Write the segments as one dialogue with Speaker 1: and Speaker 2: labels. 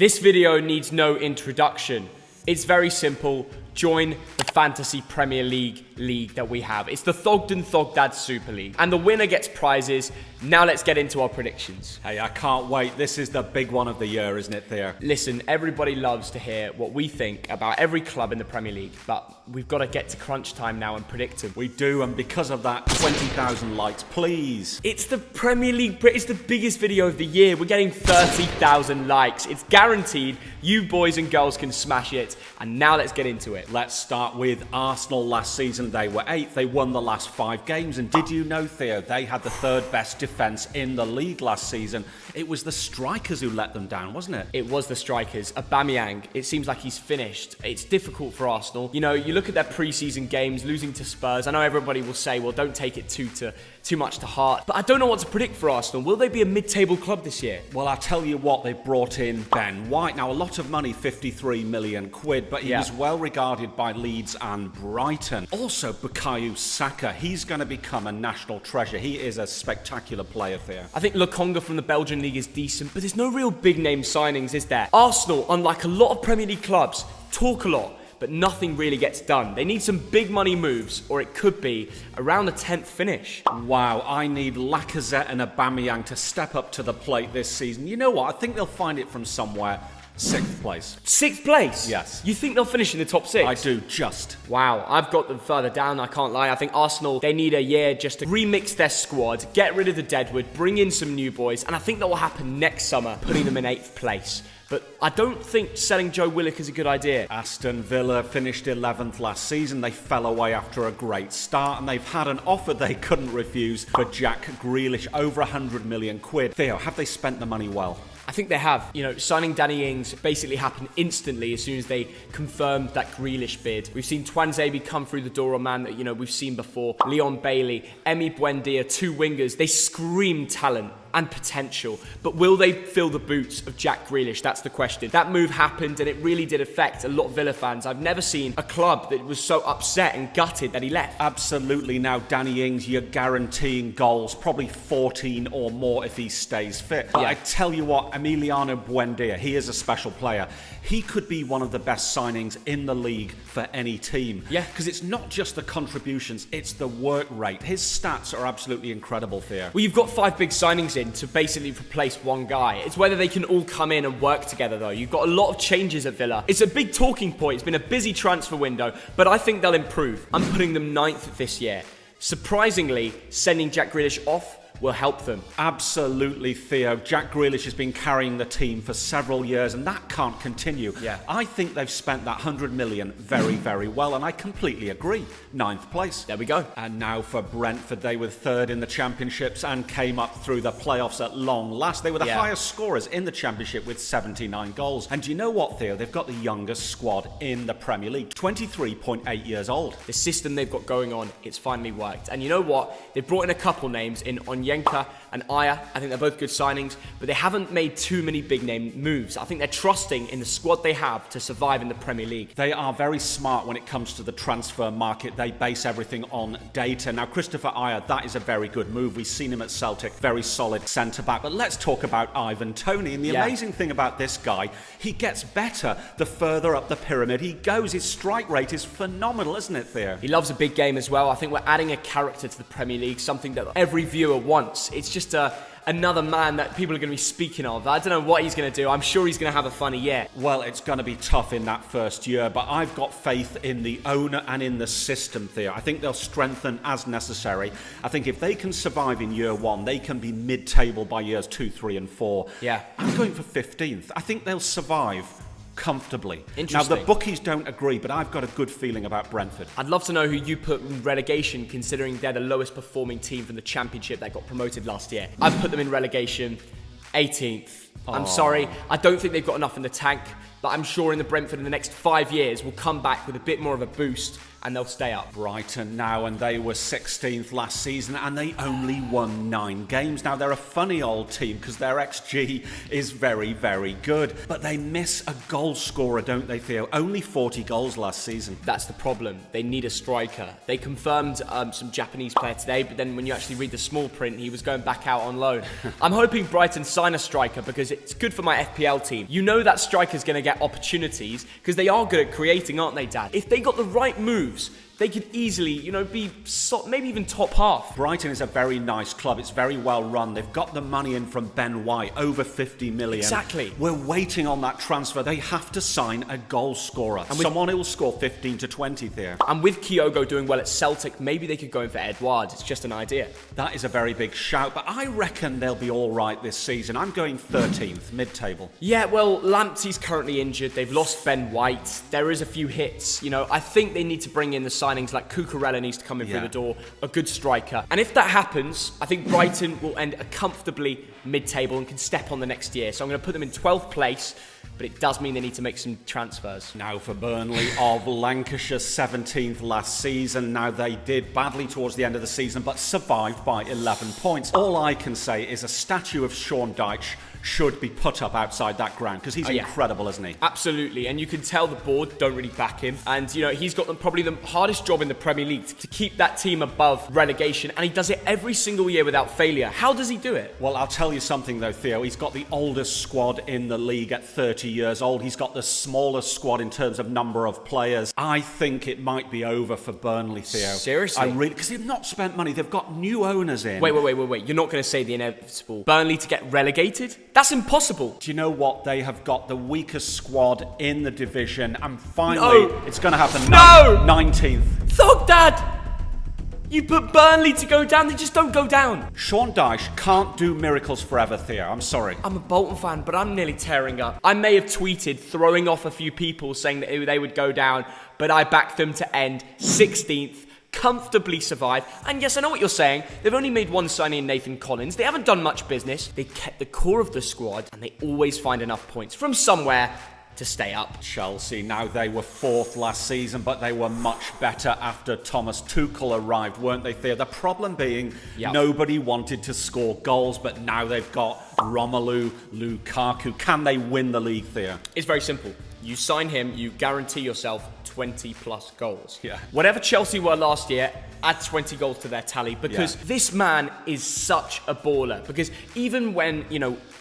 Speaker 1: This video needs no introduction. It's very simple. Join the Fantasy Premier League that we have. It's the Thogden Super League. And the winner gets prizes. Now let's get into our predictions.
Speaker 2: Hey, I can't wait. This is the big one of the year, isn't it, Theo?
Speaker 1: Listen, everybody loves to hear what we think about every club in the Premier League, but we've got to get to crunch time now and predict them.
Speaker 2: We do, and because of that, 20,000 likes, please.
Speaker 1: It's the Premier League, it's the biggest video of the year. We're getting 30,000 likes. It's guaranteed. You boys and girls can smash it. And now let's get into it.
Speaker 2: Let's start with Arsenal last season. They were 8th. They won the last 5 games. And did you know, Theo, they had the 3rd best defence in the league last season. It was the strikers who let them down, wasn't it?
Speaker 1: It was the strikers. Aubameyang, it seems like he's finished. It's difficult for Arsenal. You know, you look at their pre-season games, losing to Spurs. I know everybody will say, well, don't take it too much to heart. But I don't know what to predict for Arsenal. Will they be a mid-table club this year?
Speaker 2: Well, I'll tell you what, they brought in Ben White. Now, a lot of money, 53 million quid, but he was well regarded by Leeds and Brighton. Also, Bukayo Saka, he's going to become a national treasure. He is a spectacular player there.
Speaker 1: I think Lokonga from the Belgian league is decent, but there's no real big-name signings, is there? Arsenal, unlike a lot of Premier League clubs, talk a lot, but nothing really gets done. They need some big money moves, or it could be around the 10th finish.
Speaker 2: Wow, I need Lacazette and Aubameyang to step up to the plate this season. You know what? I think they'll find it from somewhere. 6th place.
Speaker 1: 6th place?
Speaker 2: Yes.
Speaker 1: You think they'll finish in the top 6?
Speaker 2: I do, just.
Speaker 1: Wow, I've got them further down, I can't lie. I think Arsenal, they need a year just to remix their squad, get rid of the deadwood, bring in some new boys, and I think that will happen next summer, putting them in 8th place. But I don't think selling Joe Willock is a good idea.
Speaker 2: Aston Villa finished 11th last season. They fell away after a great start, and they've had an offer they couldn't refuse for Jack Grealish, over 100 million quid. Theo, have they spent the money well?
Speaker 1: I think they have. You know, signing Danny Ings basically happened instantly as soon as they confirmed that Grealish bid. We've seen Twanzebe come through the door, a man that, you know, we've seen before. Leon Bailey, Emi Buendia, 2 wingers. They scream talent and potential. But will they fill the boots of Jack Grealish? That's the question. That move happened and it really did affect a lot of Villa fans. I've never seen a club that was so upset and gutted that he left.
Speaker 2: Absolutely. Now, Danny Ings, you're guaranteeing goals, probably 14 or more if he stays fit. But I tell you what, Emiliano Buendia, he is a special player. He could be one of the best signings in the league for any team.
Speaker 1: Yeah.
Speaker 2: Because it's not just the contributions, it's the work rate. His stats are absolutely incredible, Theo.
Speaker 1: Well, you've got 5 big signings in to basically replace one guy. It's whether they can all come in and work together, though. You've got a lot of changes at Villa. It's a big talking point. It's been a busy transfer window, but I think they'll improve. I'm putting them 9th this year. Surprisingly, sending Jack Grealish off will help them.
Speaker 2: Absolutely, Theo. Jack Grealish has been carrying the team for several years, and that can't continue.
Speaker 1: Yeah.
Speaker 2: I think they've spent that 100 million very, very well, and I completely agree. 9th place.
Speaker 1: There we go.
Speaker 2: And now for Brentford, they were 3rd in the championships and came up through the playoffs at long last. They were the highest scorers in the championship with 79 goals. And do you know what, Theo? They've got the youngest squad in the Premier League, 23.8 years old.
Speaker 1: The system they've got going on, it's finally worked. And you know what? They've brought in a couple names in Onyeka and Aya. I think they're both good signings, but they haven't made too many big name moves. I think they're trusting in the squad they have to survive in the Premier League.
Speaker 2: They are very smart when it comes to the transfer market. They base everything on data. Now, Christopher Aya, that is a very good move. We've seen him at Celtic, very solid centre-back. But let's talk about Ivan Toney. And the amazing thing about this guy, he gets better the further up the pyramid he goes. His strike rate is phenomenal, isn't it, Theo?
Speaker 1: He loves a big game as well. I think we're adding a character to the Premier League, something that every viewer wants. It's just another man that people are going to be speaking of. I don't know what he's going to do. I'm sure he's going to have a funny year.
Speaker 2: Well, it's going to be tough in that first year, but I've got faith in the owner and in the system, Theo. I think they'll strengthen as necessary. I think if they can survive in year 1, they can be mid-table by years 2, 3 and 4.
Speaker 1: Yeah.
Speaker 2: I'm going for 15th. I think they'll survive comfortably. Now,
Speaker 1: Interesting.
Speaker 2: the bookies don't agree, but I've got a good feeling about Brentford.
Speaker 1: I'd love to know who you put in relegation, considering they're the lowest performing team from the Championship that got promoted last year. I've put them in relegation 18th. I'm sorry, I don't think they've got enough in the tank, but I'm sure in the Brentford in the next 5 years will come back with a bit more of a boost and they'll stay up.
Speaker 2: Brighton now, and they were 16th last season, and they only won 9 games. Now, they're a funny old team because their XG is very, very good, but they miss a goal scorer, don't they, Theo? Only 40 goals last season.
Speaker 1: That's the problem. They need a striker. They confirmed some Japanese player today, but then when you actually read the small print, he was going back out on loan. I'm hoping Brighton sign a striker because it's good for my FPL team. You know that striker's going to get opportunities because they are good at creating, aren't they, Dad? If they got the right moves, they could easily, be maybe even top half.
Speaker 2: Brighton is a very nice club. It's very well run. They've got the money in from Ben White, over 50 million.
Speaker 1: Exactly.
Speaker 2: We're waiting on that transfer. They have to sign a goal scorer. And someone who will score 15 to 20 there.
Speaker 1: And with Kyogo doing well at Celtic, maybe they could go in for Edouard. It's just an idea.
Speaker 2: That is a very big shout, but I reckon they'll be all right this season. I'm going 13th, mid-table.
Speaker 1: Yeah, well, Lamptey's currently injured. They've lost Ben White. There is a few hits. I think they need to bring in the signings like Cucurella needs to come in through the door, a good striker. And if that happens, I think Brighton will end comfortably mid-table and can step on the next year. So I'm going to put them in 12th place, but it does mean they need to make some transfers.
Speaker 2: Now for Burnley of Lancashire, 17th last season. Now they did badly towards the end of the season, but survived by 11 points. All I can say is a statue of Sean Dyche should be put up outside that ground because he's incredible, isn't he?
Speaker 1: Absolutely, and you can tell the board don't really back him. And he's got probably the hardest job in the Premier League to keep that team above relegation, and he does it every single year without failure. How does he do it?
Speaker 2: Well, I'll tell you something though, Theo. He's got the oldest squad in the league at 30 years old. He's got the smallest squad in terms of number of players. I think it might be over for Burnley, Theo.
Speaker 1: Seriously?
Speaker 2: Because they've not spent money. They've got new owners in.
Speaker 1: Wait. You're not going to say the inevitable. Burnley to get relegated? That's impossible.
Speaker 2: Do you know what? They have got the weakest squad in the division, and finally, it's going to happen.
Speaker 1: No!
Speaker 2: 19th.
Speaker 1: Thug Dad! You put Burnley to go down, they just don't go down.
Speaker 2: Sean Dyche can't do miracles forever, Theo. I'm sorry.
Speaker 1: I'm a Bolton fan, but I'm nearly tearing up. I may have tweeted throwing off a few people saying that they would go down, but I backed them to end 16th. Comfortably survive. And yes, I know what you're saying. They've only made one signing in Nathan Collins. They haven't done much business. They kept the core of the squad, and they always find enough points from somewhere to stay up.
Speaker 2: Chelsea, now they were 4th last season, but they were much better after Thomas Tuchel arrived, weren't they, Theo? The problem being nobody wanted to score goals, but now they've got Romelu Lukaku. Can they win the league, Theo?
Speaker 1: It's very simple. You sign him, you guarantee yourself 20 plus goals.
Speaker 2: Yeah.
Speaker 1: Whatever Chelsea were last year, add 20 goals to their tally because this man is such a baller. Because even when,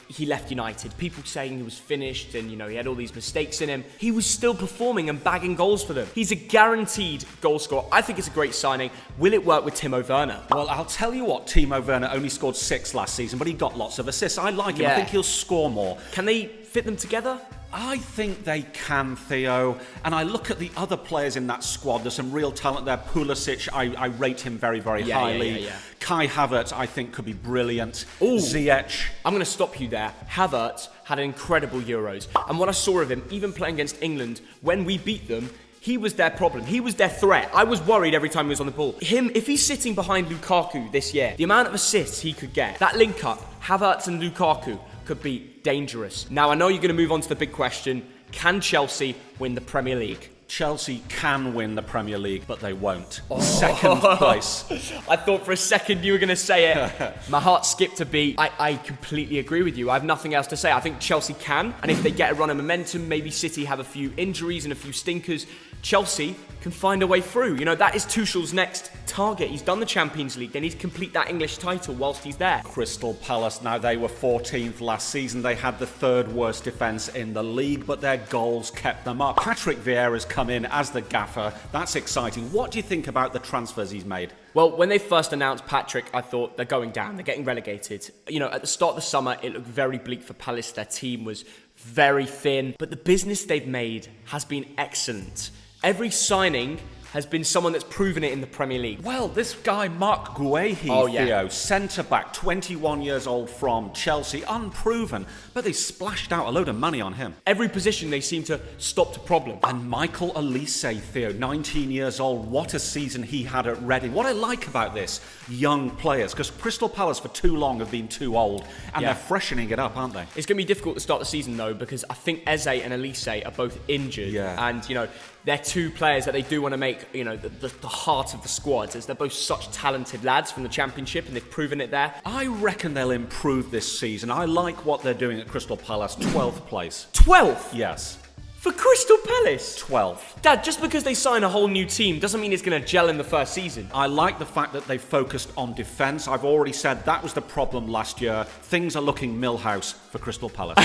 Speaker 1: he left United, people saying he was finished and, he had all these mistakes in him, he was still performing and bagging goals for them. He's a guaranteed goal scorer. I think it's a great signing. Will it work with Timo Werner?
Speaker 2: Well, I'll tell you what, Timo Werner only scored 6 last season, but he got lots of assists. I like him. I think he'll score more.
Speaker 1: Can they fit them together?
Speaker 2: I think they can, Theo. And I look at the other players in that squad. There's some real talent there. Pulisic, I rate him very, very highly. Kai Havertz, I think, could be brilliant. Ziyech.
Speaker 1: I'm going to stop you there. Havertz had an incredible Euros. And what I saw of him, even playing against England, when we beat them, he was their problem. He was their threat. I was worried every time he was on the ball. If he's sitting behind Lukaku this year, the amount of assists he could get, that link up, Havertz and Lukaku, could be dangerous. Now, I know you're going to move on to the big question. Can Chelsea win the Premier League?
Speaker 2: Chelsea can win the Premier League, but they won't. 2nd place.
Speaker 1: I thought for a second you were going to say it. My heart skipped a beat. I completely agree with you. I have nothing else to say. I think Chelsea can, and if they get a run of momentum, maybe City have a few injuries and a few stinkers, Chelsea can find a way through. That is Tuchel's next target. He's done the Champions League. They need to complete that English title whilst he's there.
Speaker 2: Crystal Palace, now they were 14th last season. They had the 3rd worst defence in the league, but their goals kept them up. Patrick Vieira's come in as the gaffer. That's exciting. What do you think about the transfers he's made?
Speaker 1: Well, when they first announced Patrick, I thought they're going down. They're getting relegated. At the start of the summer, it looked very bleak for Palace. Their team was very thin, but the business they've made has been excellent. Every signing has been someone that's proven it in the Premier League.
Speaker 2: Well, this guy, Mark Guehi, Theo, centre-back, 21 years old from Chelsea, unproven, but they splashed out a load of money on him.
Speaker 1: Every position they seem to stop the problem.
Speaker 2: And Michael Olise, Theo, 19 years old, what a season he had at Reading. What I like about this, young players, because Crystal Palace for too long have been too old, and they're freshening it up, aren't they?
Speaker 1: It's going to be difficult to start the season, though, because I think Eze and Olise are both injured, and, they're two players that they do want to make make, the heart of the squad, as they're both such talented lads from the Championship, and they've proven it there.
Speaker 2: I reckon they'll improve this season. I like what they're doing at Crystal Palace. 12th place.
Speaker 1: 12th?
Speaker 2: Yes.
Speaker 1: For Crystal Palace?
Speaker 2: 12th.
Speaker 1: Dad, just because they sign a whole new team doesn't mean it's going to gel in the first season.
Speaker 2: I like the fact that they focused on defence. I've already said that was the problem last year. Things are looking Millhouse for Crystal Palace.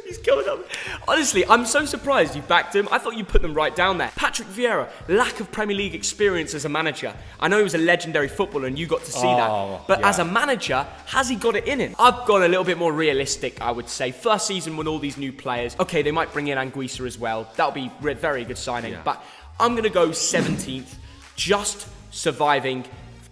Speaker 1: He's going up. Honestly, I'm so surprised you backed him. I thought you put them right down there. Patrick Vieira, lack of Premier League experience as a manager. I know he was a legendary footballer and you got to see that. But as a manager, has he got it in him? I've gone a little bit more realistic, I would say. First season with all these new players. Okay, they might bring in Anguissa as well. That'll be a very good signing.
Speaker 2: Yeah.
Speaker 1: But I'm going to go 17th, just surviving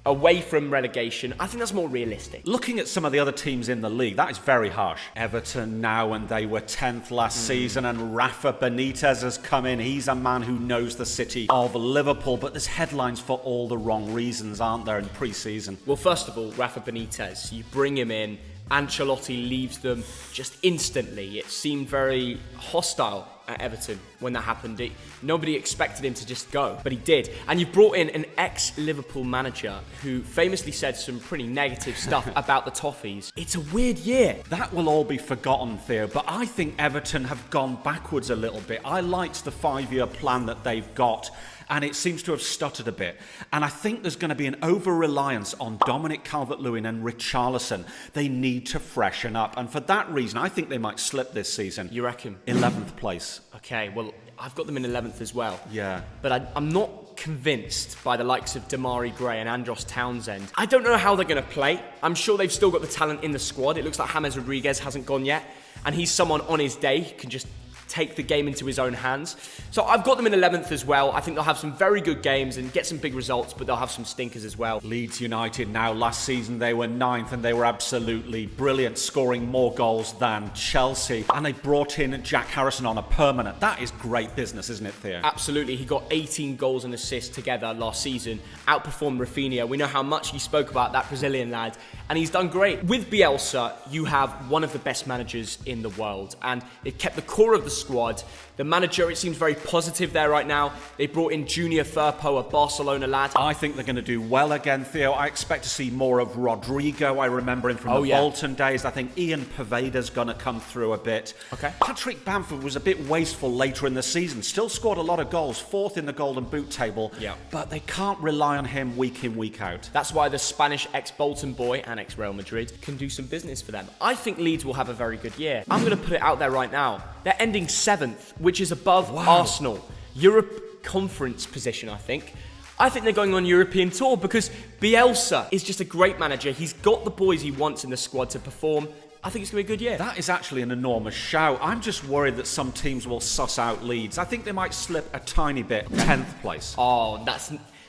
Speaker 1: away from relegation. I think that's more realistic.
Speaker 2: Looking at some of the other teams in the league, that is very harsh. Everton now, and they were 10th last season, and Rafa Benitez has come in. He's a man who knows the city of Liverpool, but there's headlines for all the wrong reasons, aren't there, in pre-season?
Speaker 1: Well, first of all, Rafa Benitez, you bring him in, Ancelotti leaves them just instantly. It seemed very hostile at Everton when that happened. Nobody expected him to just go, but he did. And you brought in an ex-Liverpool manager who famously said some pretty negative stuff about the Toffees. It's a weird year.
Speaker 2: That will all be forgotten, Theo, but I think Everton have gone backwards a little bit. I liked the 5-year plan that they've got, and it seems to have stuttered a bit. And I think there's going to be an over-reliance on Dominic Calvert-Lewin and Richarlison. They need to freshen up, and for that reason, I think they might slip this season.
Speaker 1: You reckon?
Speaker 2: 11th place.
Speaker 1: Okay, well, I've got them in 11th as well.
Speaker 2: Yeah.
Speaker 1: But I'm not convinced by the likes of Damari Gray and Andros Townsend. I don't know how they're going to play. I'm sure they've still got the talent in the squad. It looks like James Rodriguez hasn't gone yet, and he's someone on his day who can just take the game into his own hands. So I've got them in 11th as well. I think they'll have some very good games and get some big results, but they'll have some stinkers as well.
Speaker 2: Leeds United now, last season they were 9th and they were absolutely brilliant, scoring more goals than Chelsea. And they brought in Jack Harrison on a permanent. That is great business, isn't it, Theo?
Speaker 1: Absolutely. He got 18 goals and assists together last season, outperformed Rafinha. We know how much he spoke about that Brazilian lad, and he's done great. With Bielsa, you have one of the best managers in the world, and they've kept the core of the squad. The manager, it seems very positive there right now. They brought in Junior Firpo, a Barcelona lad.
Speaker 2: I think they're going to do well again, Theo. I expect to see more of Rodrigo. I remember him from the Bolton days. I think Ian Paveda's going to come through a bit.
Speaker 1: Okay.
Speaker 2: Patrick Bamford was a bit wasteful later in the season. Still scored a lot of goals, 4th in the Golden Boot table.
Speaker 1: Yeah.
Speaker 2: But they can't rely on him week in, week out.
Speaker 1: That's why the Spanish ex-Bolton boy and ex-Real Madrid can do some business for them. I think Leeds will have a very good year. I'm going to put it out there right now. They're ending 7th, which is above Arsenal. Europe Conference position, I think. I think they're going on European tour because Bielsa is just a great manager. He's got the boys he wants in the squad to perform. I think it's going to be a good year.
Speaker 2: That is actually an enormous shout. I'm just worried that some teams will suss out Leeds. I think they might slip a tiny bit. 10th place.
Speaker 1: Oh,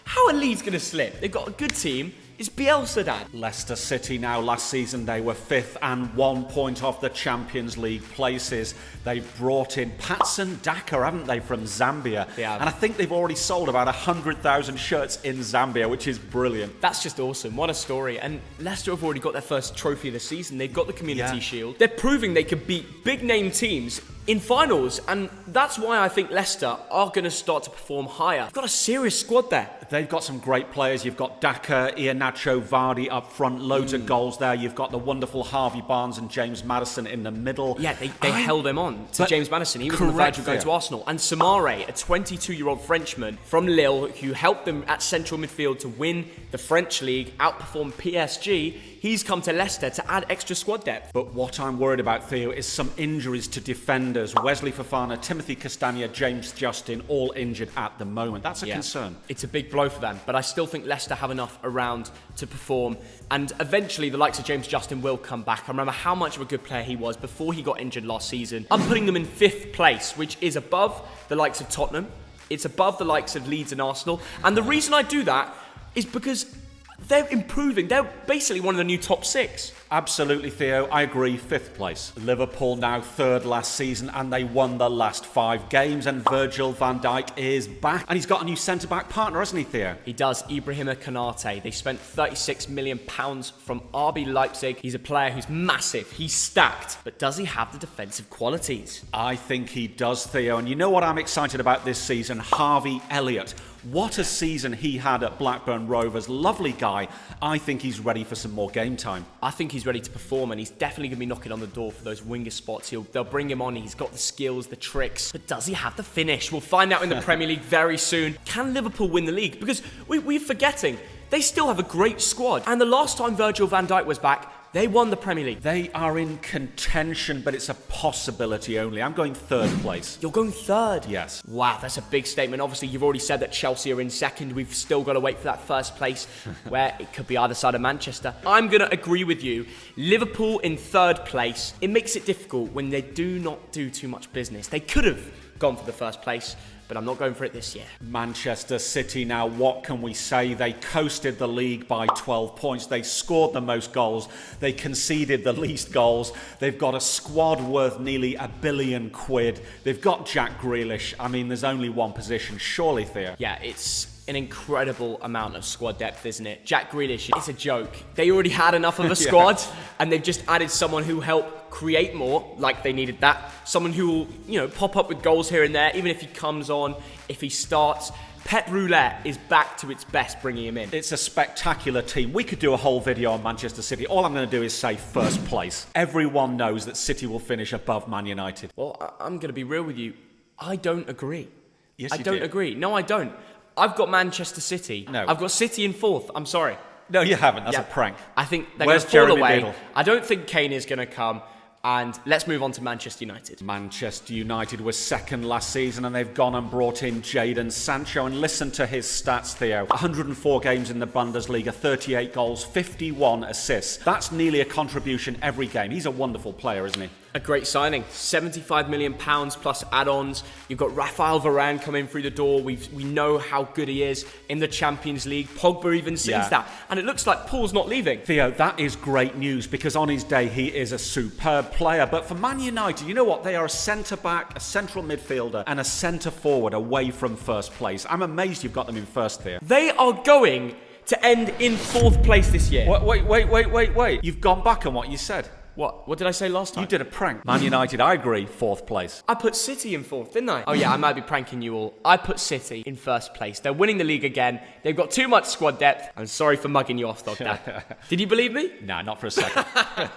Speaker 1: how are Leeds going to slip? They've got a good team. It's Bielsa, Dad.
Speaker 2: Leicester City now, last season they were 5th and 1 point off the Champions League places. They've brought in Patson Daka, haven't they, from Zambia?
Speaker 1: Yeah.
Speaker 2: And I think they've already sold about 100,000 shirts in Zambia, which is brilliant.
Speaker 1: That's just awesome. What a story. And Leicester have already got their first trophy of the season. They've got the Community Shield. They're proving they can beat big-name teams in finals, and that's why I think Leicester are going to start to perform higher. They've got a serious squad there.
Speaker 2: They've got some great players. You've got Daka, Iheanacho, Vardy up front, loads of goals there. You've got the wonderful Harvey Barnes and James Maddison in the middle.
Speaker 1: Yeah, they held him on to James Maddison. He was on the verge of going to Arsenal. And Samare, a 22-year-old Frenchman from Lille, who helped them at central midfield to win the French league, outperform PSG. He's come to Leicester to add extra squad depth.
Speaker 2: But what I'm worried about, Theo, is some injuries to defenders. Wesley Fofana, Timothy Castagna, James Justin, all injured at the moment. That's a concern.
Speaker 1: It's a big blow for them, but I still think Leicester have enough around to perform. And eventually, the likes of James Justin will come back. I remember how much of a good player he was before he got injured last season. I'm putting them in 5th place, which is above the likes of Tottenham. It's above the likes of Leeds and Arsenal. And the reason I do that is because they're improving. They're basically one of the new top 6.
Speaker 2: Absolutely, Theo. I agree. 5th place. Liverpool now 3rd last season, and they won the last 5 games, and Virgil van Dijk is back. And he's got a new centre-back partner, hasn't he, Theo?
Speaker 1: He does. Ibrahima Konate. They spent £36 million from RB Leipzig. He's a player who's massive. He's stacked. But does he have the defensive qualities?
Speaker 2: I think he does, Theo. And you know what I'm excited about this season? Harvey Elliott. What a season he had at Blackburn Rovers. Lovely guy. I think he's ready for some more game time.
Speaker 1: I think he's ready to perform, and he's definitely going to be knocking on the door for those winger spots. They'll bring him on. He's got the skills, the tricks. But does he have the finish? We'll find out in the Premier League very soon. Can Liverpool win the league? Because we're forgetting, they still have a great squad. And the last time Virgil van Dijk was back, they won the Premier League.
Speaker 2: They are in contention, but it's a possibility only. I'm going 3rd place.
Speaker 1: You're going 3rd?
Speaker 2: Yes.
Speaker 1: Wow, that's a big statement. Obviously, you've already said that Chelsea are in 2nd. We've still got to wait for that 1st place, where it could be either side of Manchester. I'm going to agree with you. Liverpool in 3rd place. It makes it difficult when they do not do too much business. They could have gone for the 1st place, but I'm not going for it this year.
Speaker 2: Manchester City now, what can we say? They coasted the league by 12 points. They scored the most goals. They conceded the least goals. They've got a squad worth nearly £1 billion. They've got Jack Grealish. I mean, there's only one position, surely, Theo.
Speaker 1: Yeah, it's an incredible amount of squad depth, isn't it? Jack Grealish, it's a joke. They already had enough of a squad, and they've just added someone who helped create more, like they needed that. Someone who will, pop up with goals here and there, even if he comes on, if he starts. Pep Roulette is back to its best, bringing him in.
Speaker 2: It's a spectacular team. We could do a whole video on Manchester City. All I'm going to do is say 1st place. Everyone knows that City will finish above Man United.
Speaker 1: Well, I'm going to be real with you. I don't agree.
Speaker 2: Yes,
Speaker 1: I
Speaker 2: you
Speaker 1: don't
Speaker 2: do.
Speaker 1: agree. No, I don't. I've got Manchester City.
Speaker 2: No.
Speaker 1: I've got City in 4th. I'm sorry.
Speaker 2: No, you haven't. That's a prank.
Speaker 1: I think they're going
Speaker 2: Where's
Speaker 1: to fall
Speaker 2: Jeremy
Speaker 1: away.
Speaker 2: Biddle?
Speaker 1: I don't think Kane is going to come. And let's move on to Manchester United.
Speaker 2: Manchester United was 2nd last season, and they've gone and brought in Jadon Sancho. And listen to his stats, Theo. 104 games in the Bundesliga, 38 goals, 51 assists. That's nearly a contribution every game. He's a wonderful player, isn't he?
Speaker 1: A great signing. £75 million plus add-ons. You've got Rafael Varane coming through the door. We know how good he is in the Champions League. Pogba even sees that. And it looks like Paul's not leaving.
Speaker 2: Theo, that is great news, because on his day he is a superb player. But for Man United, you know what? They are a centre-back, a central midfielder, and a centre-forward away from 1st place. I'm amazed you've got them in 1st, Theo.
Speaker 1: They are going to end in 4th place this year.
Speaker 2: Wait. You've gone back on what you said.
Speaker 1: What did I say last time?
Speaker 2: You did a prank. Man United, I agree, 4th place.
Speaker 1: I put City in 4th, didn't I? Oh yeah, I might be pranking you all. I put City in 1st place. They're winning the league again. They've got too much squad depth. I'm sorry for mugging you off, Thogden. Did you believe me?
Speaker 2: No, not for a second.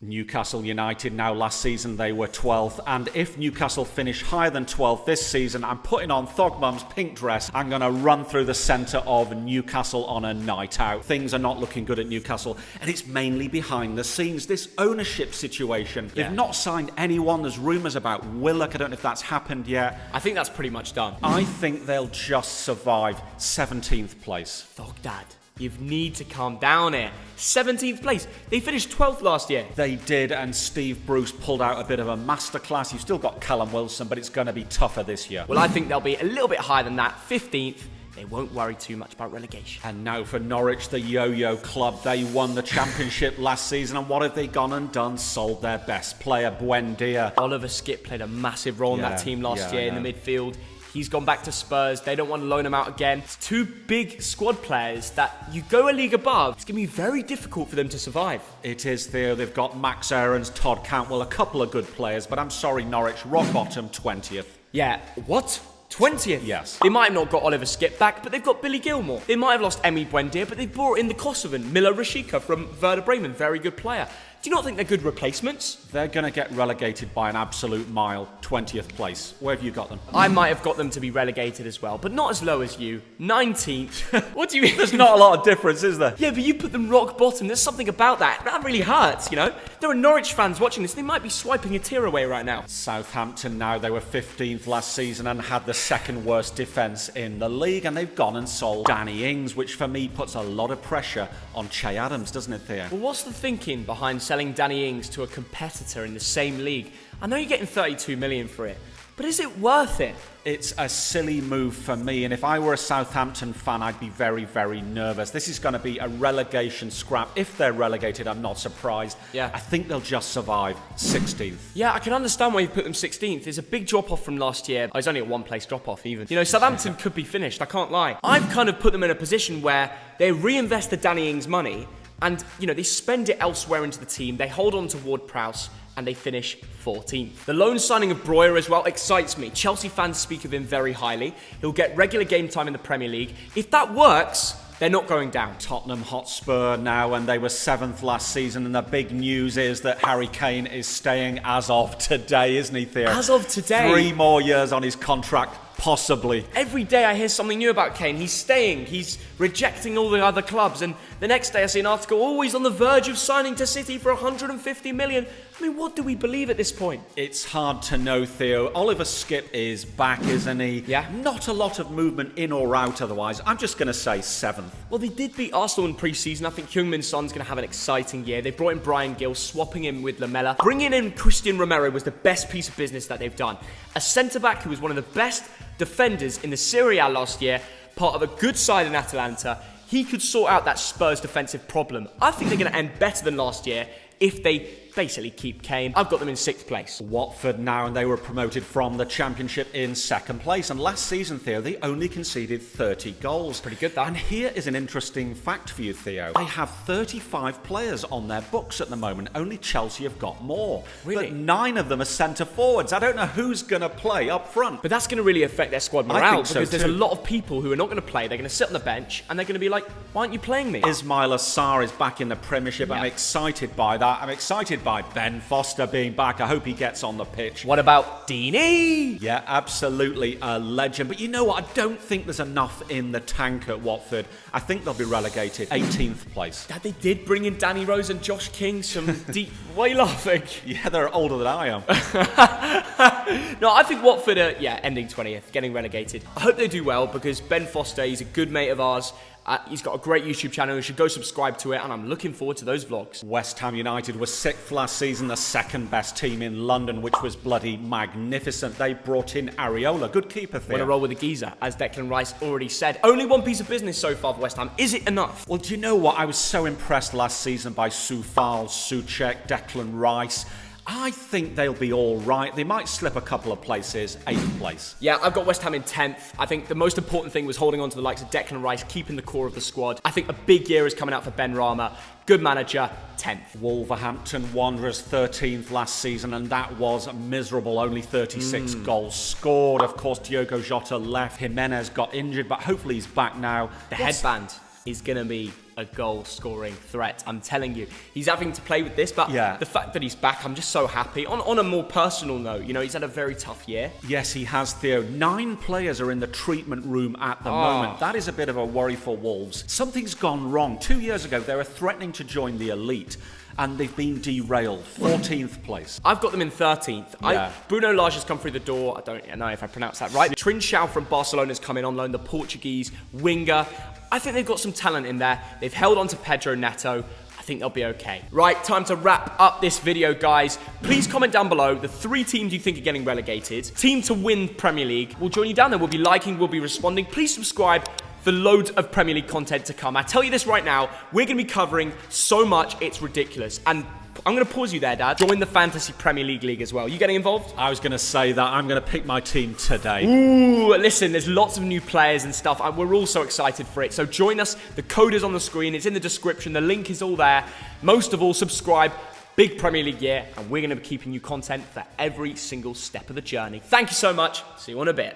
Speaker 2: Newcastle United, now last season they were 12th. And if Newcastle finish higher than 12th this season, I'm putting on Thogmum's pink dress. I'm going to run through the centre of Newcastle on a night out. Things are not looking good at Newcastle, and it's mainly behind the scenes. This ownership situation. They've not signed anyone. There's rumours about Willock. I don't know if that's happened yet.
Speaker 1: I think that's pretty much done.
Speaker 2: I think they'll just survive 17th place.
Speaker 1: Thogdad, you need to calm down here. 17th place. They finished 12th last year.
Speaker 2: They did, and Steve Bruce pulled out a bit of a masterclass. You've still got Callum Wilson, but it's going to be tougher this year.
Speaker 1: Well, I think they'll be a little bit higher than that. 15th. They won't worry too much about relegation.
Speaker 2: And now for Norwich, the yo-yo club. They won the championship last season, and what have they gone and done? Sold their best player, Buendia.
Speaker 1: Oliver Skipp played a massive role in that team last year in the midfield. He's gone back to Spurs. They don't want to loan him out again. It's 2 big squad players that you go a league above. It's going to be very difficult for them to survive.
Speaker 2: It is, Theo. They've got Max Aarons, Todd Cantwell, a couple of good players, but I'm sorry, Norwich, rock bottom, 20th.
Speaker 1: Yeah, what? 20th?
Speaker 2: Yes.
Speaker 1: They might have not got Oliver Skipp back, but they've got Billy Gilmore. They might have lost Emi Buendia, but they've brought in the Kosovan, Mila Rashica from Werder Bremen. Very good player. Do you not think they're good replacements?
Speaker 2: They're going to get relegated by an absolute mile, 20th place. Where have you got them?
Speaker 1: I might have got them to be relegated as well, but not as low as you. 19th. What do you mean?
Speaker 2: There's not a lot of difference, is there?
Speaker 1: Yeah, but you put them rock bottom. There's something about that. That really hurts, you know? There are Norwich fans watching this. They might be swiping a tear away right now.
Speaker 2: Southampton now, they were 15th last season and had the second worst defence in the league, and they've gone and sold Danny Ings, which for me puts a lot of pressure on Che Adams, doesn't it, Theo?
Speaker 1: Well, what's the thinking behind selling Danny Ings to a competitor in the same league? I know you're getting 32 million for it, But is it worth it?
Speaker 2: It's a silly move for me, and if I were a Southampton fan, I'd be very, very nervous. This is going to be a relegation scrap. If they're relegated, I'm not surprised.
Speaker 1: Yeah.
Speaker 2: I think they'll just survive 16th.
Speaker 1: Yeah, I can understand why you put them 16th. There's a big drop-off from last year. Oh, it's only a one-place drop-off, even. You know, Southampton could be finished, I can't lie. I've kind of put them in a position where they reinvest the Danny Ings money, and, you know, they spend it elsewhere into the team. They hold on to Ward-Prowse, and they finish 14th. The loan signing of Breuer as well excites me. Chelsea fans speak of him very highly. He'll get regular game time in the Premier League. If that works, they're not going down.
Speaker 2: Tottenham Hotspur now, and they were 7th last season, and the big news is that Harry Kane is staying as of today, isn't he, Theo?
Speaker 1: As of today?
Speaker 2: 3 more years on his contract, possibly.
Speaker 1: Every day I hear something new about Kane. He's staying, he's rejecting all the other clubs, and the next day I see an article, oh, he's on the verge of signing to City for 150 million. I mean, what do we believe at this point?
Speaker 2: It's hard to know, Theo. Oliver Skipp is back, isn't he?
Speaker 1: Yeah.
Speaker 2: Not a lot of movement in or out otherwise. I'm just going to say 7th.
Speaker 1: Well, they did beat Arsenal in pre-season. I think Heung-min Son's going to have an exciting year. They brought in Brian Gill, swapping him with Lamela. Bringing in Christian Romero was the best piece of business that they've done. A centre-back who was one of the best defenders in the Serie A last year, part of a good side in Atalanta. He could sort out that Spurs defensive problem. I think they're going to end better than last year if they basically keep Kane. I've got them in 6th place.
Speaker 2: Watford now, and they were promoted from the Championship in 2nd place. And last season, Theo, they only conceded 30 goals.
Speaker 1: Pretty good, that.
Speaker 2: And here is an interesting fact for you, Theo. They have 35 players on their books at the moment. Only Chelsea have got more.
Speaker 1: Really?
Speaker 2: But 9 of them are centre forwards. I don't know who's going to play up front.
Speaker 1: But that's going to really affect their squad morale,
Speaker 2: I think so
Speaker 1: because there's
Speaker 2: too.
Speaker 1: a lot of people who are not going to play. They're going to sit on the bench and they're going to be like, why aren't you playing me?
Speaker 2: Ismail Assar is back in the Premiership. I'm excited by that. I'm excited by Ben Foster being back. I hope he gets on the pitch.
Speaker 1: What about Deeney?
Speaker 2: Yeah, absolutely a legend. But you know what? I don't think there's enough in the tank at Watford. I think they'll be relegated 18th place.
Speaker 1: Dad, they did bring in Danny Rose and Josh King. Some deep... Why are you laughing?
Speaker 2: Yeah, they're older than I am.
Speaker 1: No, I think Watford are, ending 20th, getting relegated. I hope they do well, because Ben Foster, he's a good mate of ours. He's got a great YouTube channel. You should go subscribe to it, and I'm looking forward to those vlogs.
Speaker 2: West Ham United was 6th last season, the 2nd best team in London, which was bloody magnificent. They brought in Areola, good keeper, Theo.
Speaker 1: Want to roll with the geezer, as Declan Rice already said. Only one piece of business so far for West Ham. Is it enough?
Speaker 2: Well, do you know what? I was so impressed last season by Soufal, Souček, Declan Rice. I think they'll be all right. They might slip a couple of places, 8th place.
Speaker 1: Yeah, I've got West Ham in 10th. I think the most important thing was holding on to the likes of Declan Rice, keeping the core of the squad. I think a big year is coming out for Ben Rama. Good manager, 10th.
Speaker 2: Wolverhampton Wanderers 13th last season, and that was miserable. Only 36 goals scored. Of course, Diogo Jota left. Jimenez got injured, but hopefully he's back now.
Speaker 1: The headband is going to be a goal-scoring threat. I'm telling you. He's having to play with this, but the fact that he's back, I'm just so happy. On a more personal note, you know, he's had a very tough year.
Speaker 2: Yes, he has, Theo. 9 players are in the treatment room at the moment. That is a bit of a worry for Wolves. Something's gone wrong. 2 years ago, they were threatening to join the elite, and they've been derailed. 14th place.
Speaker 1: I've got them in 13th.
Speaker 2: Yeah.
Speaker 1: Bruno Lage has come through the door. I don't know if I pronounced that right. Trincao from Barcelona's come in on loan, the Portuguese winger. I think they've got some talent in there. They've held on to Pedro Neto. I think they'll be okay. Right, time to wrap up this video, guys. Please comment down below the 3 teams you think are getting relegated. Team to win Premier League. We'll join you down there. We'll be liking, we'll be responding. Please subscribe for loads of Premier League content to come. I tell you this right now, we're going to be covering so much, it's ridiculous. And I'm going to pause you there, Dad. Join the Fantasy Premier League as well. You getting involved?
Speaker 2: I was going to say that. I'm going to pick my team today.
Speaker 1: Ooh, listen, there's lots of new players and stuff. We're all so excited for it. So join us. The code is on the screen. It's in the description. The link is all there. Most of all, subscribe. Big Premier League year, and we're going to be keeping you content for every single step of the journey. Thank you so much. See you in a bit.